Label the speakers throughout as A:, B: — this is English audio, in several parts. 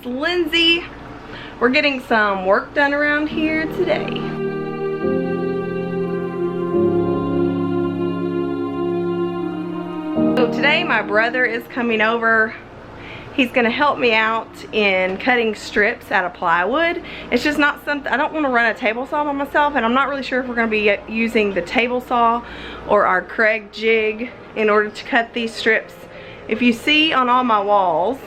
A: it's Lindsay. We're getting some work done around here today. So today my brother is coming over. He's gonna help me out in cutting strips out of plywood. It's just not something, I don't wanna run a table saw by myself, and I'm not really sure if we're gonna be using the table saw or our Craig jig in order to cut these strips. If you see on all my walls,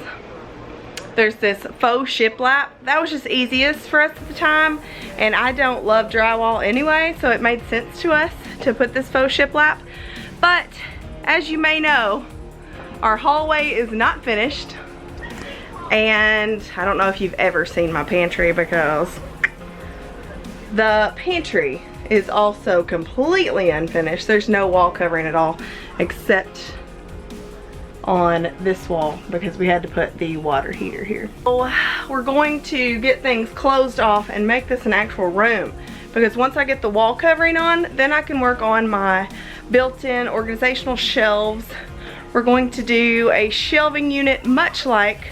A: there's this Faux Shiplap. That was just easiest for us at the time, and I don't love drywall anyway, so it made sense to us to put this Faux Shiplap. But as you may know, our hallway is not finished. And I don't know if you've ever seen my pantry, because the pantry is also completely unfinished. There's no wall covering at all except on this wall because we had to put the water heater here. So we're going to get things closed off and make this an actual room, because once I get the wall covering on, then I can work on my built-in organizational shelves. We're going to do a shelving unit much like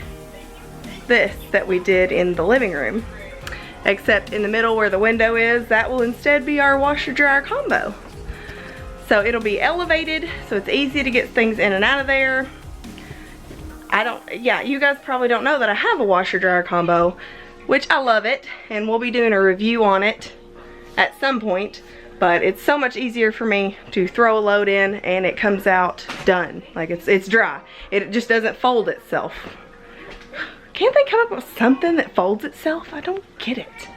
A: this that we did in the living room, except in the middle where the window is, that will instead be our washer dryer combo. So it'll be elevated, so it's easy to get things in and out of there. You guys probably don't know that I have a washer dryer combo, which I love it, and we'll be doing a review on it at some point, but it's so much easier for me to throw a load in and it comes out done. Like it's dry. It just doesn't fold itself. Can't they come up with something that folds itself? I don't get it.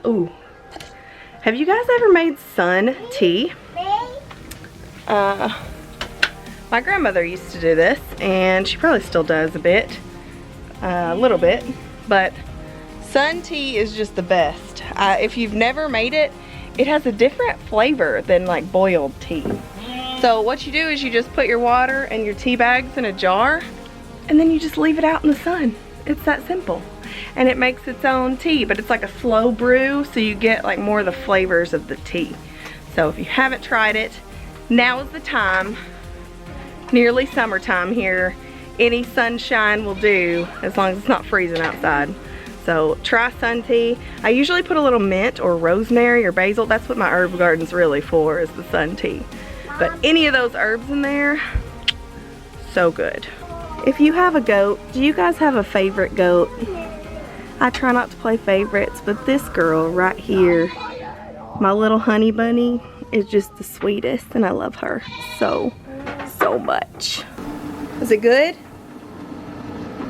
A: Ooh. Have you guys ever made sun tea? My grandmother used to do this, and she probably still does a bit. A little bit. But sun tea is just the best. If you've never made it, it has a different flavor than like boiled tea. So what you do is you just put your water and your tea bags in a jar, and then you just leave it out in the sun. It's that simple. And it makes its own tea, but it's like a slow brew, so you get like more of the flavors of the tea. So if you haven't tried it, now is the time. Nearly summertime here. Any sunshine will do, as long as it's not freezing outside. So try sun tea. I usually put a little mint or rosemary or basil. That's what my herb garden's really for, is the sun tea. But any of those herbs in there, so good. If you have a goat, do you guys have a favorite goat? I try not to play favorites, but this girl right here, my little honey bunny, is just the sweetest, and I love her so much. Is it good?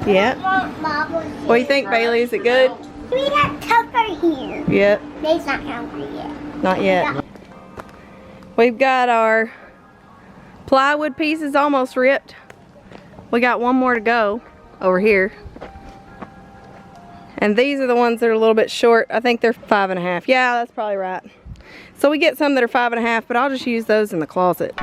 A: Yeah. What do you think, Bailey? Is it good?
B: We got Tucker here.
A: Yep.
B: He's not hungry yet.
A: Not yet. We've got our plywood pieces almost ripped. We got one more to go over here. And these are the ones that are a little bit short. I think they're 5.5. Yeah, that's probably right. So we get some that are 5.5, but I'll just use those in the closet.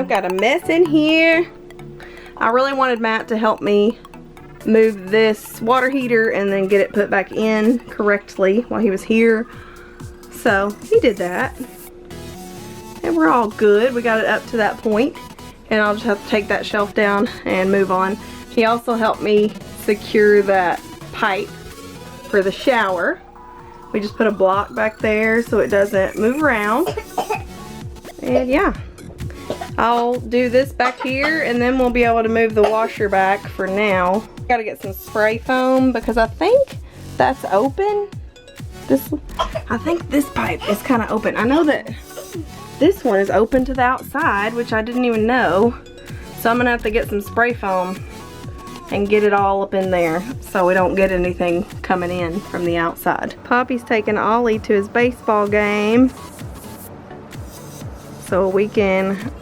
A: Got a mess in here. I really wanted Matt to help me move this water heater and then get it put back in correctly while he was here. So he did that. And we're all good. We got it up to that point. And I'll just have to take that shelf down and move on. He also helped me secure that pipe for the shower. We just put a block back there so it doesn't move around. And yeah. I'll do this back here, and then we'll be able to move the washer back for now. Gotta get some spray foam because I think that's open. I think this pipe is kind of open. I know that this one is open to the outside, which I didn't even know. So I'm gonna have to get some spray foam and get it all up in there so we don't get anything coming in from the outside. Poppy's taking Ollie to his baseball game so we can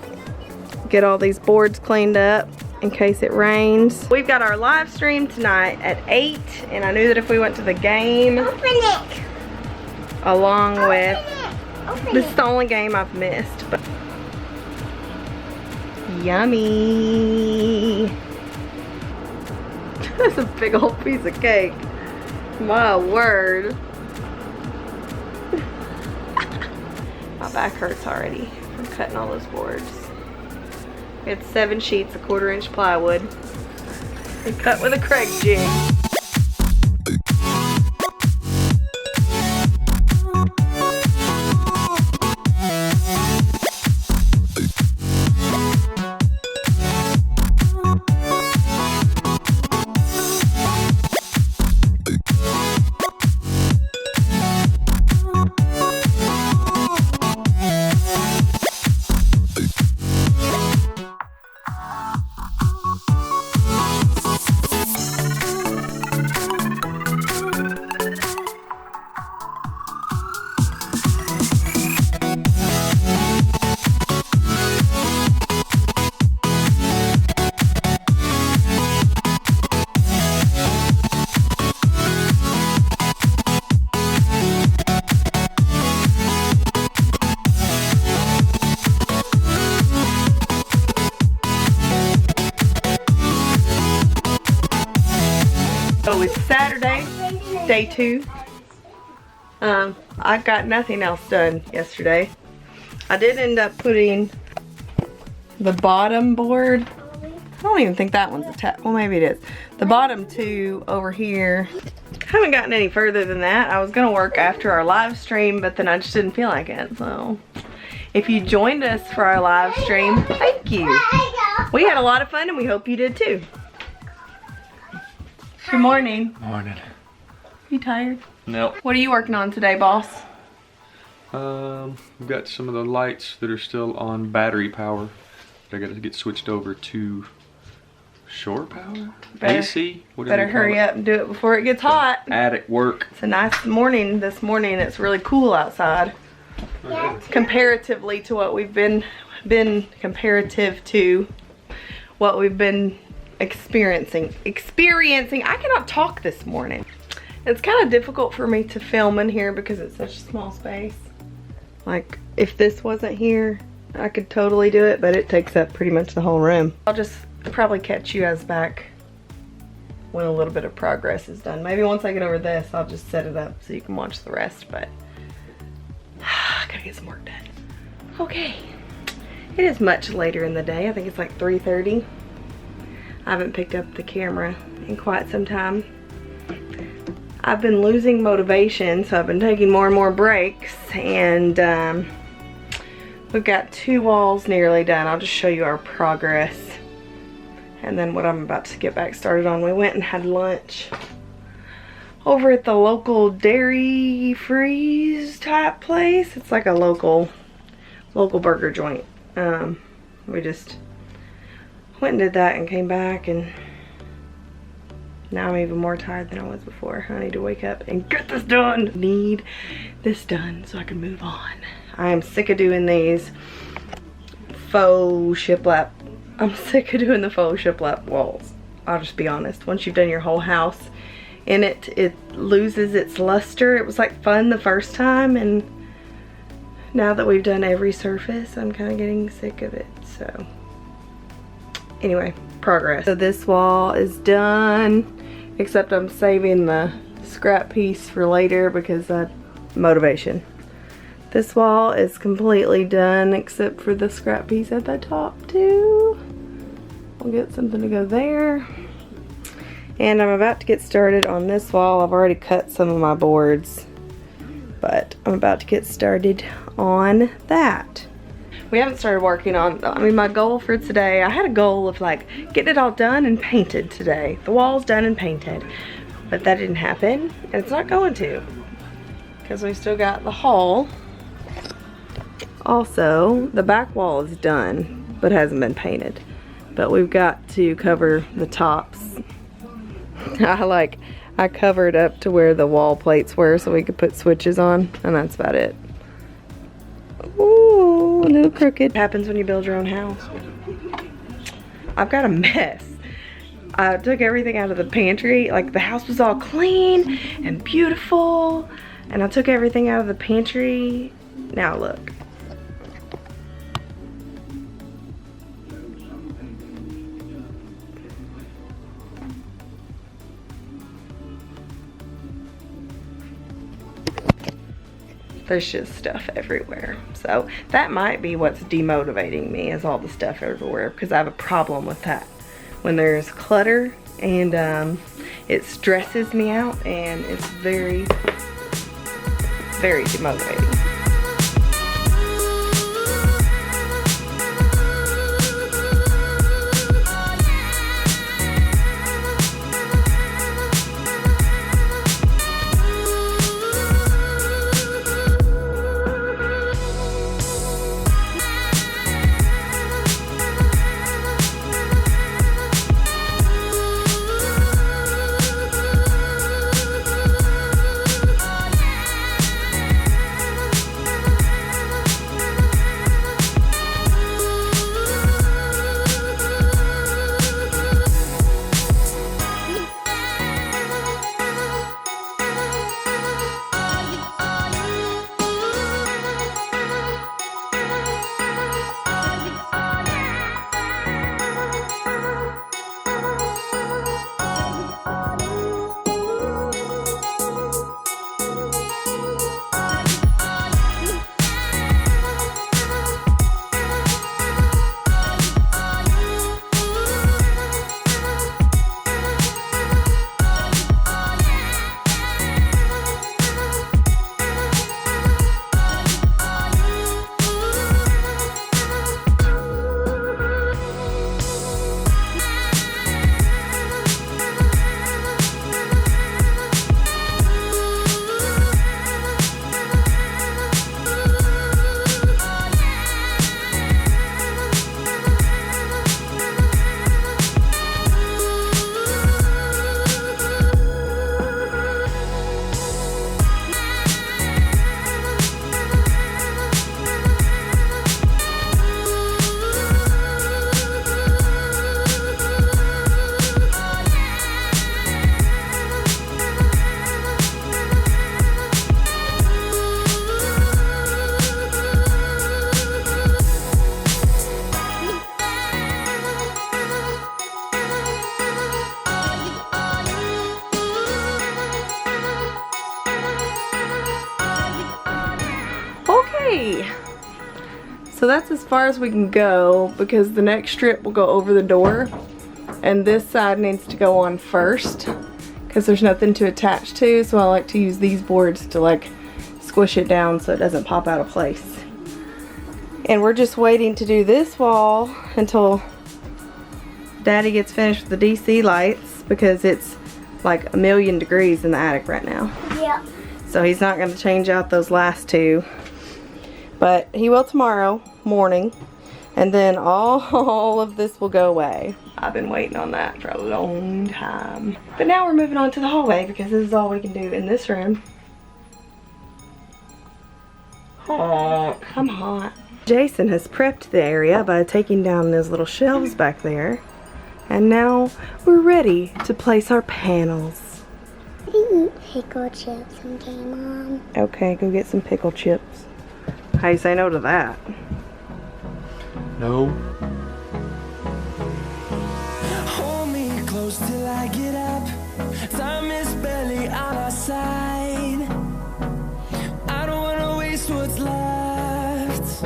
A: get all these boards cleaned up. in case it rains. We've got our live stream tonight at 8, and I knew that if we went to the game,
B: Open it.
A: along with,
B: Open
A: this
B: it.
A: is the only game I've missed. But yummy. That's a big old piece of cake. My word. My back hurts already from cutting all those boards. We had 7 sheets of 1/4 inch plywood and cut with a Craig jig. So it's Saturday, day 2. I got nothing else done yesterday. I did end up putting the bottom board. I don't even think that one's attached. Well, maybe it is. The bottom 2 over here. Haven't gotten any further than that. I was gonna work after our live stream, but then I just didn't feel like it. So if you joined us for our live stream, thank you. We had a lot of fun and we hope you did too. Good morning.
C: Morning.
A: You tired?
C: Nope.
A: What are you working on today, boss?
C: We've got some of the lights that are still on battery power. I got to get switched over to shore power? AC? Whatever
A: Better hurry up and do it before it gets hot.
C: Attic work.
A: It's a nice morning this morning. It's really cool outside. Comparatively to what we've been comparative to what we've been experiencing. I cannot talk this morning. It's kind of difficult for me to film in here because it's such a small space. Like, if this wasn't here, I could totally do it, but it takes up pretty much the whole room. I'll just probably catch you guys back when a little bit of progress is done. Maybe once I get over this, I'll just set it up so you can watch the rest, but I gotta get some work done. Okay, it is much later in the day. I think it's like 3:30. I haven't picked up the camera in quite some time. I've been losing motivation, so I've been taking more and more breaks, and we've got 2 walls nearly done. I'll just show you our progress and then what I'm about to get back started on. We went and had lunch over at the local dairy freeze type place. It's like a local burger joint. We just went and did that and came back, and now I'm even more tired than I was before. I need to wake up and get this done. Need this done so I can move on. I am sick of doing these faux shiplap. I'm sick of doing the faux shiplap walls. I'll just be honest. Once you've done your whole house in it, it loses its luster. It was like fun the first time, and now that we've done every surface, I'm kind of getting sick of it. So anyway, progress. So this wall is done, except I'm saving the scrap piece for later because motivation. This wall is completely done except for the scrap piece at the top too. I'll get something to go there. And I'm about to get started on this wall. I've already cut some of my boards, but I'm about to get started on that. We haven't started working on, I mean, my goal for today, I had a goal of like getting it all done and painted today. The wall's done and painted, but that didn't happen, and it's not going to because we still got the hall. Also, the back wall is done, but hasn't been painted, but we've got to cover the tops. I covered up to where the wall plates were so we could put switches on, and that's about it. Ooh, a little crooked. Happens when you build your own house. I've got a mess. I took everything out of the pantry. Like, the house was all clean and beautiful. And I took everything out of the pantry. Now look. There's just stuff everywhere. So that might be what's demotivating me, is all the stuff everywhere, because I have a problem with that. When there's clutter, and it stresses me out, and it's very, very demotivating. So that's as far as we can go, because the next strip will go over the door, and this side needs to go on first because there's nothing to attach to, so I like to use these boards to like squish it down so it doesn't pop out of place. And we're just waiting to do this wall until Daddy gets finished with the DC lights, because it's like 1,000,000 degrees in the attic right now.
B: Yeah.
A: So he's not going to change out those last two. But he will tomorrow morning, and then all of this will go away. I've been waiting on that for a long time. But now we're moving on to the hallway, because this is all we can do in this room. Oh, I'm hot. Jason has prepped the area by taking down those little shelves back there. And now we're ready to place our panels.
B: I eat pickle chips someday, Mom.
A: Okay, go get some pickle chips. How you say no to that?
C: No.
D: Hold me close till I get up. Time is barely on our side. I don't wanna waste what's left.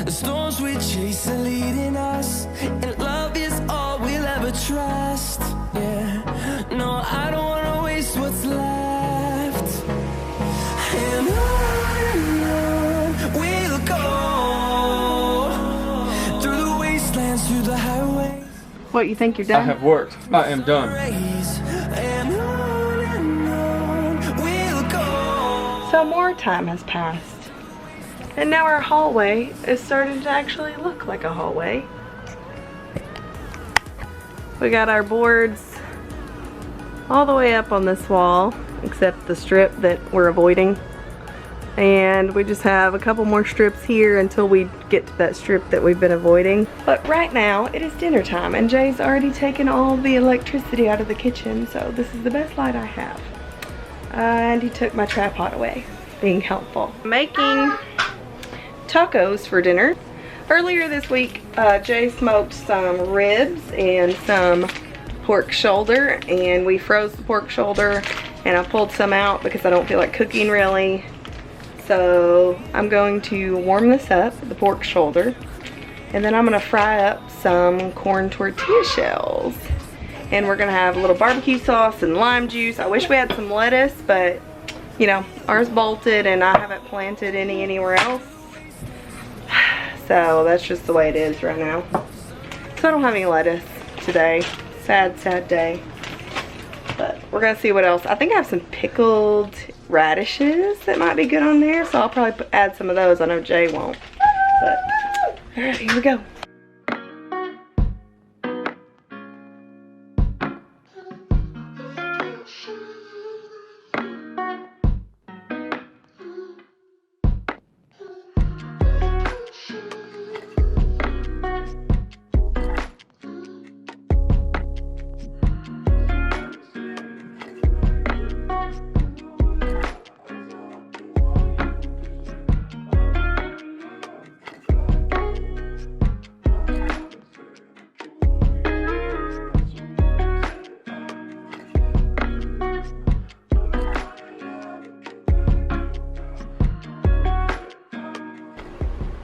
D: The storms we chase are leading us, and love is all we'll ever trust. Yeah, no, I don't wanna waste what's left. And on we'll go, through the wastelands, through the highways.
A: What, you think you're done?
C: I have worked. I am done.
D: And on we'll go.
A: So more time has passed. And now our hallway is starting to actually look like a hallway. We got our boards all the way up on this wall, except the strip that we're avoiding. and we just have a couple more strips here until we get to that strip that we've been avoiding. But right now it is dinner time, and Jay's already taken all the electricity out of the kitchen, so this is the best light I have. And he took my tripod away, being helpful. Making tacos for dinner. Earlier this week, Jay smoked some ribs and some pork shoulder, and we froze the pork shoulder, and I pulled some out because I don't feel like cooking really. So I'm going to warm this up, the pork shoulder, and then I'm gonna fry up some corn tortilla shells. And we're gonna have a little barbecue sauce and lime juice. I wish we had some lettuce, but you know, ours bolted and I haven't planted any anywhere else. So that's just the way it is right now. So I don't have any lettuce today. Sad, sad day. But we're gonna see what else. I think I have some pickled radishes that might be good on there, so I'll probably add some of those. I know Jay won't. But all right, here we go.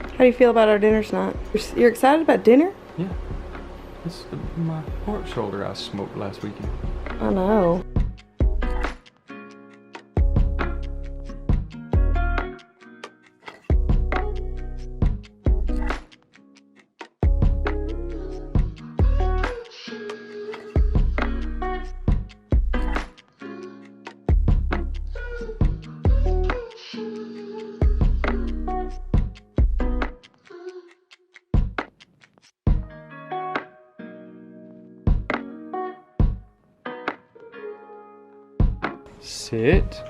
A: How do you feel about our dinner tonight? You're excited about dinner?
C: Yeah. This is my pork shoulder I smoked last weekend.
A: I know.
C: Sit.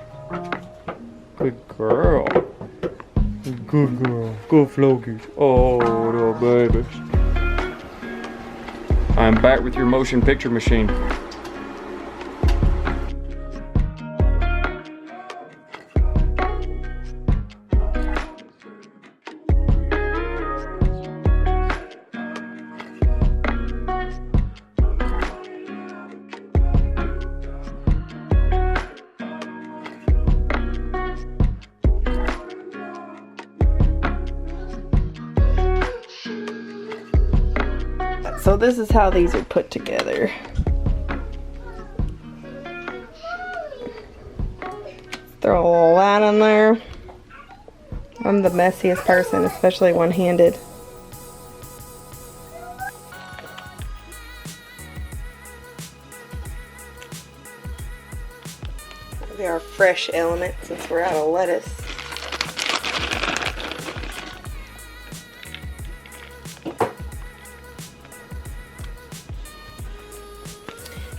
C: Good girl. Good girl. Go Flokies. Oh, little babies. I'm back with your motion picture machine.
A: So this is how these are put together. Throw all that in there. I'm the messiest person, especially one-handed. They are fresh elements since we're out of lettuce.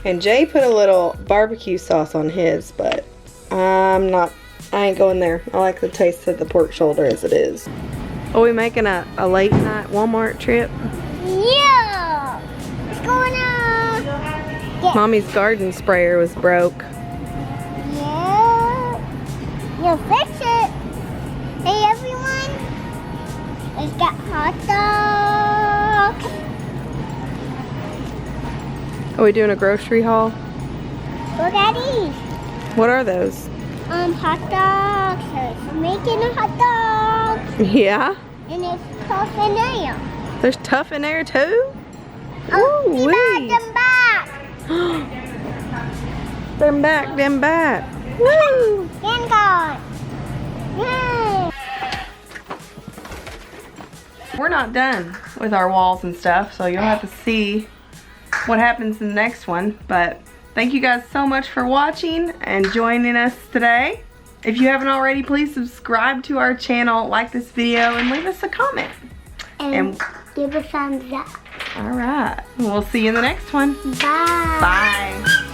A: And Jay put a little barbecue sauce on his, but I ain't going there. I like the taste of the pork shoulder as it is. Are we making a late night Walmart trip?
B: Yeah! What's going on? Yeah.
A: Mommy's garden sprayer was broke.
B: Yeah. You fix it. Hey everyone. It's got hot dogs.
A: Are we doing a grocery haul?
B: Look at these.
A: What are those?
B: Hot dogs. It's making a hot dog.
A: Yeah?
B: And it's tough in there.
A: There's tough in there too?
B: Oh, them back.
A: Them back. Woo!
B: Then gone. Yay.
A: We're not done with our walls and stuff, so you'll have to see what happens in the next one. But thank you guys so much for watching and joining us today. If you haven't already, please subscribe to our channel, like this video, and leave us a comment.
B: And give a thumbs up.
A: All right, we'll see you in the next one.
B: Bye.
A: Bye.